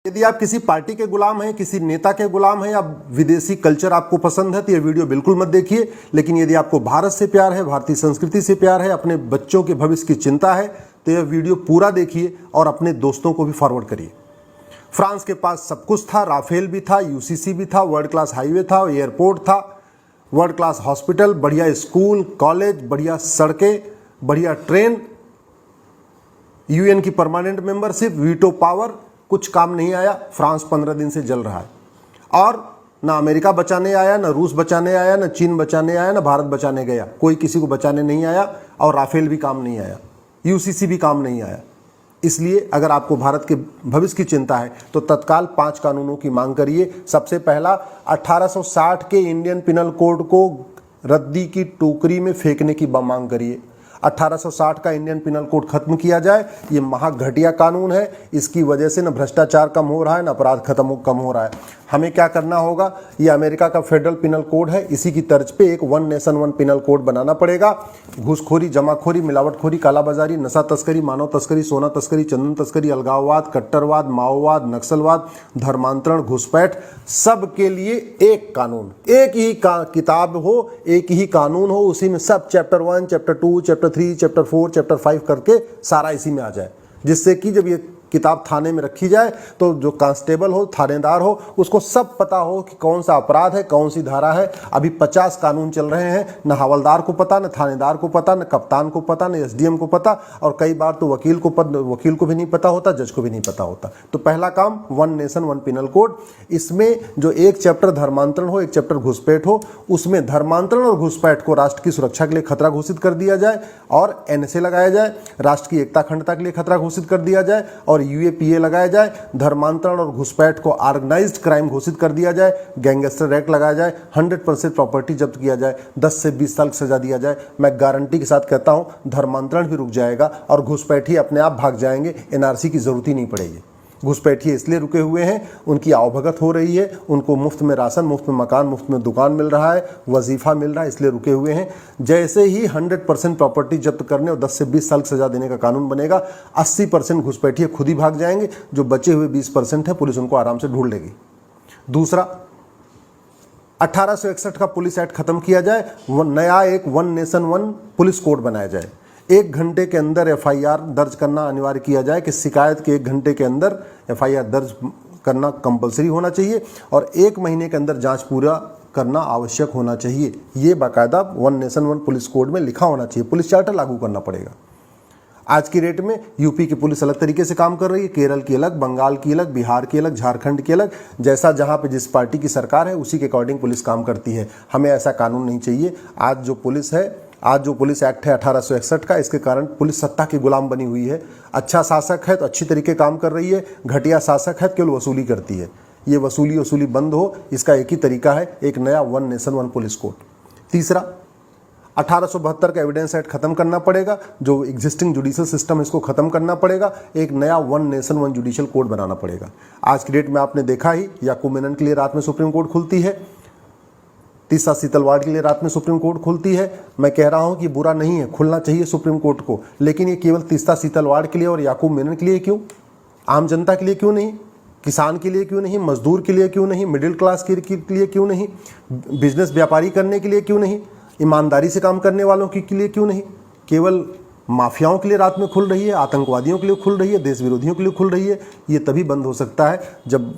यदि आप किसी पार्टी के गुलाम हैं, किसी नेता के गुलाम हैं या विदेशी कल्चर आपको पसंद है तो यह वीडियो बिल्कुल मत देखिए। लेकिन यदि आपको भारत से प्यार है, भारतीय संस्कृति से प्यार है, अपने बच्चों के भविष्य की चिंता है तो यह वीडियो पूरा देखिए और अपने दोस्तों को भी फॉरवर्ड करिए। फ्रांस के पास सब कुछ था, राफेल भी था, यूसीसी भी था, वर्ल्ड क्लास हाईवे था, एयरपोर्ट था, वर्ल्ड क्लास हॉस्पिटल, बढ़िया स्कूल कॉलेज, बढ़िया सड़कें, बढ़िया ट्रेन, यूएन की परमानेंट मेंबरशिप, वीटो पावर। कुछ काम नहीं आया। फ्रांस 15 दिन से जल रहा है और ना अमेरिका बचाने आया, ना रूस बचाने आया, ना चीन बचाने आया, ना भारत बचाने गया। कोई किसी को बचाने नहीं आया और राफेल भी काम नहीं आया, यूसीसी भी काम नहीं आया। इसलिए अगर आपको भारत के भविष्य की चिंता है तो तत्काल 5 कानूनों की मांग करिए। सबसे पहला, 1860 के इंडियन पिनल कोड को रद्दी की टोकरी में फेंकने की मांग करिए। 1860 का इंडियन पिनल कोड खत्म किया जाए। ये महाघटिया कानून है। इसकी वजह से न भ्रष्टाचार कम हो रहा है, न अपराध कम हो रहा है। हमें क्या करना होगा, ये अमेरिका का फेडरल पिनल कोड है, इसी की तर्ज पे एक one nation one penal code बनाना पड़ेगा। घूसखोरी, जमाखोरी, मिलावटखोरी, कालाबाजारी, नशा तस्करी, मानव तस्करी, सोना तस्करी, चंदन तस्करी, अलगाववाद, कट्टरवाद, माओवाद, नक्सलवाद, धर्मांतरण, घुसपैठ, सब के लिए एक कानून, एक ही किताब हो, एक ही कानून हो, उसी में सब chapter 1, chapter 2, chapter 3, chapter 4, chapter 5 करके सारा इसी में आ जाए। जिससे कि जब ये किताब थाने में रखी जाए तो जो कांस्टेबल हो, थानेदार हो, उसको सब पता हो कि कौन सा अपराध है, कौन सी धारा है। अभी 50 कानून चल रहे हैं, न हवलदार को पता, न थानेदार को पता, न कप्तान को पता, न एसडीएम को पता, और कई बार तो वकील को भी नहीं पता होता, जज को भी नहीं पता होता। तो पहला काम, one nation one penal code. इसमें जो एक चैप्टर धर्मांतरण हो, एक चैप्टर घुसपैठ हो, उसमें धर्मांतरण और घुसपैठ को राष्ट्र की सुरक्षा के लिए खतरा घोषित कर दिया जाए और एनएसए लगाया जाए। राष्ट्र की एकता अखंडता के लिए खतरा घोषित कर दिया जाए और यूएपीए लगाया जाए। धर्मांतरण और घुसपैठ को ऑर्गेनाइज्ड क्राइम घोषित कर दिया जाए। गैंगस्टर एक्ट लगाया जाए। 100% प्रॉपर्टी जब्त किया जाए। 10 से 20 साल की सजा दिया जाए। मैं गारंटी के साथ कहता हूं धर्मांतरण भी रुक जाएगा और घुसपैठी अपने आप भाग जाएंगे। एनआरसी की जरूरत ही नहीं पड़ेगी। घुसपैठिए इसलिए रुके हुए हैं, उनकी आवभगत हो रही है, उनको मुफ्त में राशन, मुफ्त में मकान, मुफ्त में दुकान मिल रहा है, वजीफा मिल रहा है, इसलिए रुके हुए हैं। जैसे ही 100% प्रॉपर्टी जब्त करने और 10 से 20 साल की सजा देने का कानून बनेगा, 80% घुसपैठिए खुद ही भाग जाएंगे। जो बचे हुए 20% है, पुलिस उनको आराम से ढूंढ लेगी। दूसरा, 1861 का पुलिस एक्ट खत्म किया जाए। नया एक one nation one police code बनाया जाए। 1 घंटे के अंदर एफआईआर दर्ज करना अनिवार्य किया जाए कि शिकायत के 1 घंटे के अंदर एफआईआर दर्ज करना कंपलसरी होना चाहिए और 1 महीने के अंदर जांच पूरा करना आवश्यक होना चाहिए। ये बाकायदा one nation one police code में लिखा होना चाहिए। पुलिस चार्टर लागू करना पड़ेगा। आज की डेट में यूपी की पुलिस अलग तरीके से काम कर रही है, केरल की अलग, बंगाल की अलग, बिहार की अलग, झारखंड की अलग। जैसा जहां पे जिस पार्टी की सरकार है उसी के अकॉर्डिंग पुलिस काम करती है। हमें ऐसा कानून नहीं चाहिए। आज जो पुलिस एक्ट है 1861 का, इसके कारण पुलिस सत्ता की गुलाम बनी हुई है। अच्छा शासक है तो अच्छी तरीके काम कर रही है, घटिया शासक है तो केवल वसूली करती है। ये वसूली बंद हो, इसका एक ही तरीका है, एक नया one nation one police code. तीसरा, 1872 का एविडेंस एक्ट खत्म करना पड़ेगा। जो एग्जिस्टिंग जुडिशियल सिस्टम, इसको खत्म करना पड़ेगा। एक नया one nation one judicial code बनाना पड़ेगा। आज की डेट में आपने देखा ही, याकूब मेनन के लिए रात में सुप्रीम कोर्ट खुलती है, तीसरा सीतलवाड़ के लिए रात में सुप्रीम कोर्ट खुलती है। मैं कह रहा हूं कि बुरा नहीं है, खुलना चाहिए सुप्रीम कोर्ट को, लेकिन ये केवल तीसरा सीतलवाड़ के लिए और याकूब मेनन के लिए क्यों? आम जनता के लिए क्यों नहीं? किसान के लिए क्यों नहीं? मजदूर के लिए क्यों नहीं? मिडिल क्लास के लिए क्यों नहीं? बिजनेस व्यापारी करने के लिए क्यों नहीं? ईमानदारी से काम करने वालों के लिए क्यों नहीं? केवल माफियाओं के लिए रात में खुल रही है, आतंकवादियों के लिए खुल रही है, देश विरोधियों के लिए खुल रही है। ये तभी बंद हो सकता है जब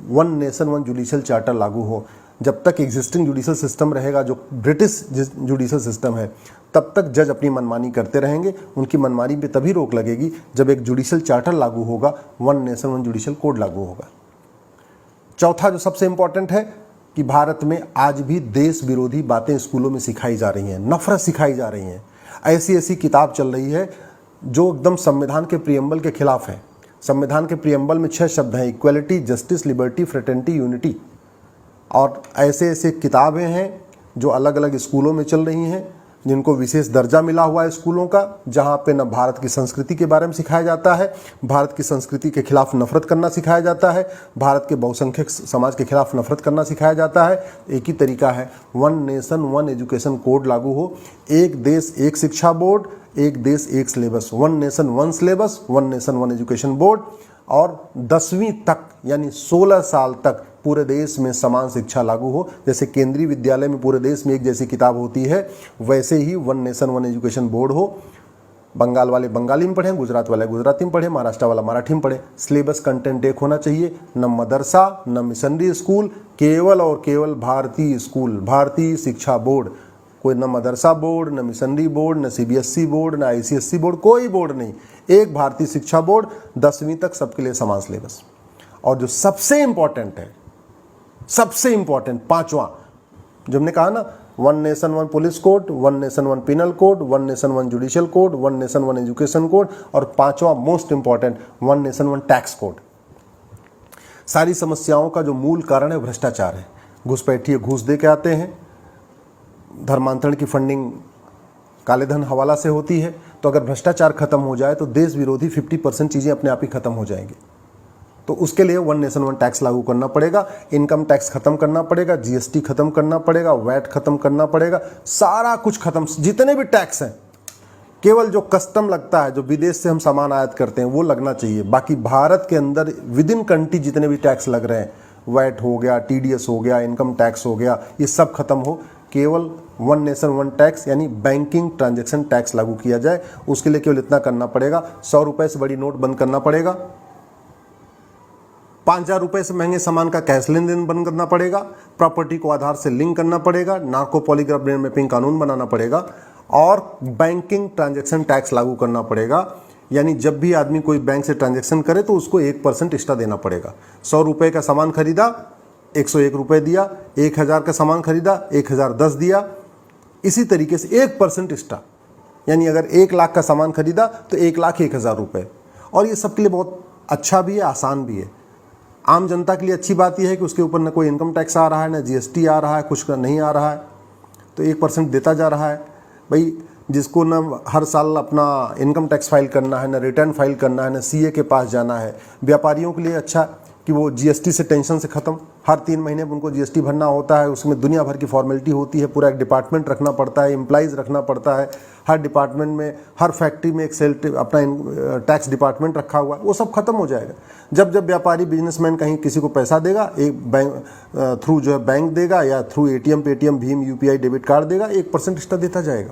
one nation one judicial charter लागू हो। जब तक एग्जिस्टिंग जुडिशियल सिस्टम रहेगा, जो ब्रिटिश जुडिशियल सिस्टम है, तब तक जज अपनी मनमानी करते रहेंगे। उनकी मनमानी पे तभी रोक लगेगी जब एक जुडिशियल चार्टर लागू होगा, one nation one judicial code लागू होगा। चौथा जो सबसे इंपॉर्टेंट है कि भारत में आज भी देश विरोधी बातें स्कूलों में सिखाई जा रही हैं, नफरत सिखाई जा रही हैं। ऐसी किताब चल रही है जो एकदम संविधान के प्रियम्बल के खिलाफ है। संविधान के प्रियम्बल में 6 शब्द हैं, equality, justice, liberty, fraternity, unity. और ऐसे किताबें हैं जो अलग अलग स्कूलों में चल रही हैं, जिनको विशेष दर्जा मिला हुआ है स्कूलों का, जहाँ पे न भारत की संस्कृति के बारे में सिखाया जाता है, भारत की संस्कृति के खिलाफ नफरत करना सिखाया जाता है, भारत के बहुसंख्यक समाज के खिलाफ नफरत करना सिखाया जाता है। एक ही तरीका है, one nation one education code लागू हो। एक देश एक शिक्षा बोर्ड, एक देश एक syllabus, one nation one syllabus, one nation one education board. और 10वीं तक यानी 16 साल तक पूरे देश में समान शिक्षा लागू हो। जैसे केंद्रीय विद्यालय में पूरे देश में एक जैसी किताब होती है, वैसे ही one nation one education board हो। बंगाल वाले बंगाली में पढ़ें, गुजरात वाले गुजराती में पढ़ें, महाराष्ट्र वाला मराठी में पढ़ें। सिलेबस कंटेंट एक होना चाहिए, न मदरसा न मिशनरी स्कूल, केवल और केवल भारतीय स्कूल, भारतीय शिक्षा बोर्ड। कोई न मदरसा बोर्ड, न मिशनरी बोर्ड, न सीबीएसई बोर्ड, न आईसीएसई बोर्ड, कोई बोर्ड नहीं, एक भारतीय शिक्षा बोर्ड, 10वीं तक सबके लिए समान सिलेबस। और जो सबसे इंपॉर्टेंट है, सबसे इंपॉर्टेंट पांचवा, जो हमने कहा ना, one nation one police code, one nation one penal code, one nation one judicial code, one nation one education code, और पांचवा most important, one nation one tax code. सारी समस्याओं का जो मूल कारण है भ्रष्टाचार है। घुसपैठिए घूस दे के आते हैं, धर्मांतरण की फंडिंग काले धन हवाला से होती है। तो अगर भ्रष्टाचार खत्म हो जाए तो देश विरोधी 50% चीजें अपने आप ही खत्म हो जाएंगी। तो उसके लिए वन नेशन वन टैक्स लागू करना पड़ेगा, इनकम टैक्स खत्म करना पड़ेगा, जीएसटी खत्म करना पड़ेगा, वैट खत्म करना पड़ेगा, सारा कुछ खत्म। जितने भी टैक्स हैं, केवल जो कस्टम लगता है, जो विदेश से हम सामान आयात करते हैं, वो लगना चाहिए। बाकी भारत के अंदर विद इन कंट्री जितने भी टैक्स लग रहे हैं, वैट हो गया, टीडीएस हो गया, इनकम टैक्स हो गया, ये सब खत्म हो। केवल वन नेशन वन टैक्स यानी बैंकिंग ट्रांजैक्शन टैक्स लागू किया जाए। उसके लिए केवल इतना करना पड़ेगा, 100 रुपए से बड़ी नोट बंद करना पड़ेगा, 5,000 रुपए से महंगे सामान का कैश लेन देन बंद करना पड़ेगा, प्रॉपर्टी को आधार से लिंक करना पड़ेगा, नार्को पॉलीग्राफ ब्रेन मैपिंग कानून बनाना पड़ेगा, और बैंकिंग ट्रांजैक्शन टैक्स लागू करना पड़ेगा। यानी जब भी आदमी कोई बैंक से ट्रांजैक्शन करे तो उसको 1% एक्स्ट्रा देना पड़ेगा। 100 रुपए का सामान खरीदा, 101 रुपए दिया, 1000 का सामान खरीदा, 1010 दिया। इसी तरीके से 1% एक्स्ट्रा, यानी अगर 1 लाख का सामान खरीदा तो 1,01,000 रुपए। और ये सबके लिए बहुत अच्छा भी है, आसान भी है। आम जनता के लिए अच्छी बात यह है कि उसके ऊपर न कोई इनकम टैक्स आ रहा है, न जीएसटी आ रहा है, कुछ का नहीं आ रहा है, तो 1% देता जा रहा है। भाई जिसको न हर साल अपना इनकम टैक्स फाइल करना है, न रिटर्न फाइल करना है, न सीए के पास जाना है। व्यापारियों के लिए अच्छा कि वो जीएसटी से टेंशन से ख़त्म, हर 3 महीने में उनको जीएसटी भरना होता है, उसमें दुनिया भर की फॉर्मेलिटी होती है, पूरा एक डिपार्टमेंट रखना पड़ता है, एम्प्लॉइज़ रखना पड़ता है, हर डिपार्टमेंट में, हर फैक्ट्री में एक सेल अपना टैक्स डिपार्टमेंट रखा हुआ है, वो सब खत्म हो जाएगा। जब जब व्यापारी बिजनेसमैन कहीं किसी को पैसा देगा, एक बैंक थ्रू जो है बैंक देगा, या through ATM, Paytm, Bhim, UPI, debit card देगा, 1% एक्स्ट्रा देता जाएगा।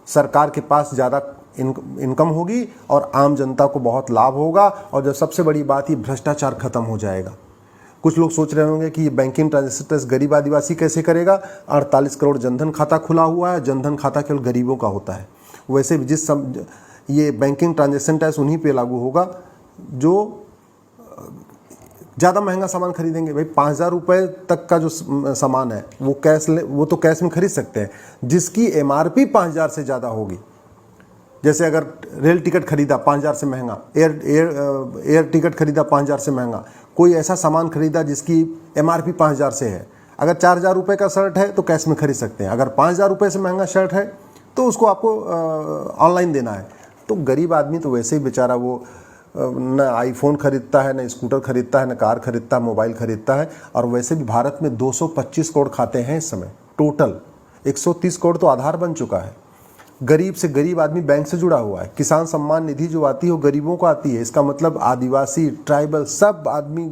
सरकार के पास ज़्यादा इनकम होगी और आम जनता को बहुत लाभ होगा। और जो सबसे बड़ी बात, ये भ्रष्टाचार खत्म हो जाएगा। कुछ लोग सोच रहे होंगे कि ये बैंकिंग ट्रांजैक्शन टैक्स गरीब आदिवासी कैसे करेगा। 48 करोड़ जनधन खाता खुला हुआ है, जनधन खाता केवल गरीबों का होता है। वैसे भी ये बैंकिंग ट्रांजैक्शन टैक्स उन्हीं पे लागू होगा जो ज़्यादा महंगा सामान खरीदेंगे। भाई 5,000 रुपये तक का जो सामान है वो तो कैश में खरीद सकते हैं, जिसकी एमआरपी 5,000 से ज़्यादा होगी। जैसे अगर रेल टिकट खरीदा 5,000 से महंगा, एयर टिकट खरीदा 5,000 से महंगा, कोई ऐसा सामान खरीदा जिसकी एमआरपी 5,000 से है, अगर 4,000 रुपये का शर्ट है तो कैश में खरीद सकते हैं। अगर 5,000 रुपये से महंगा शर्ट है तो उसको आपको ऑनलाइन देना है। तो गरीब आदमी तो वैसे ही बेचारा वो न आईफोन खरीदता है, न स्कूटर खरीदता है, न कार खरीदता है, मोबाइल खरीदता है। और वैसे भी भारत में 225 करोड़ खाते हैं इस समय टोटल, 130 करोड़ तो आधार बन चुका है। गरीब से गरीब आदमी बैंक से जुड़ा हुआ है। किसान सम्मान निधि जो आती है वो गरीबों को आती है। इसका मतलब आदिवासी, ट्राइबल, सब आदमी,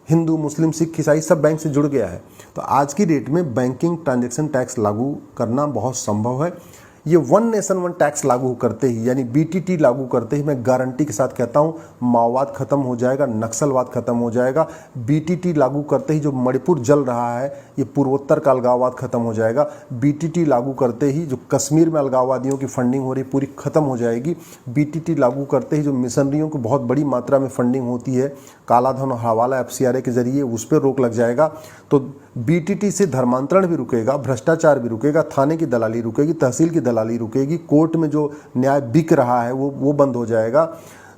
हिंदू, मुस्लिम, सिख, ईसाई सब बैंक से जुड़ गया है। तो आज की डेट में बैंकिंग ट्रांजैक्शन टैक्स लागू करना बहुत संभव है। ये वन नेशन वन टैक्स लागू करते ही, यानी बीटीटी लागू करते ही, मैं गारंटी के साथ कहता हूँ माओवाद खत्म हो जाएगा, नक्सलवाद खत्म हो जाएगा। बीटीटी लागू करते ही जो मणिपुर जल रहा है, ये पूर्वोत्तर का अलगाववाद खत्म हो जाएगा। बीटीटी लागू करते ही जो कश्मीर में अलगाववादियों की फंडिंग हो रही पूरी खत्म हो जाएगी। बीटीटी लागू करते ही जो मिशनरियों को बहुत बड़ी मात्रा में फंडिंग होती है काला धन और हवाला एफसीआरए के जरिए, उस पर रोक लग जाएगा। तो बीटीटी से धर्मांतरण भी रुकेगा, भ्रष्टाचार भी रुकेगा, थाने की दलाली रुकेगी, तहसील की दलाली रुकेगी, कोर्ट में जो न्याय बिक रहा है वो बंद हो जाएगा।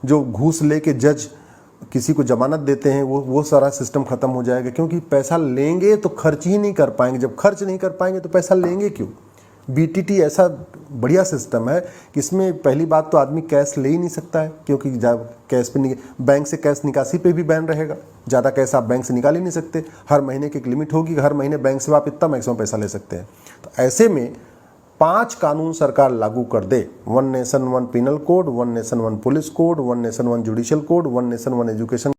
जो घूस लेके जज किसी को जमानत देते हैं वो सारा सिस्टम खत्म हो जाएगा। क्योंकि पैसा लेंगे तो खर्च ही नहीं कर पाएंगे, जब खर्च नहीं कर पाएंगे तो पैसा लेंगे क्यों। बीटीटी ऐसा बढ़िया सिस्टम है कि इसमें पहली बात तो आदमी कैश ले ही नहीं सकता है, क्योंकि कैश पे बैंक से कैश निकासी पे भी बैन रहेगा। ज़्यादा कैश आप बैंक से निकाल ही नहीं सकते। हर महीने की एक लिमिट होगी, हर महीने बैंक से आप इतना मैक्सिमम पैसा ले सकते हैं। तो ऐसे में 5 कानून सरकार लागू कर दे, 1 nation 1 penal code, 1 nation 1 police code, 1 nation 1 judicial code, 1 nation 1 education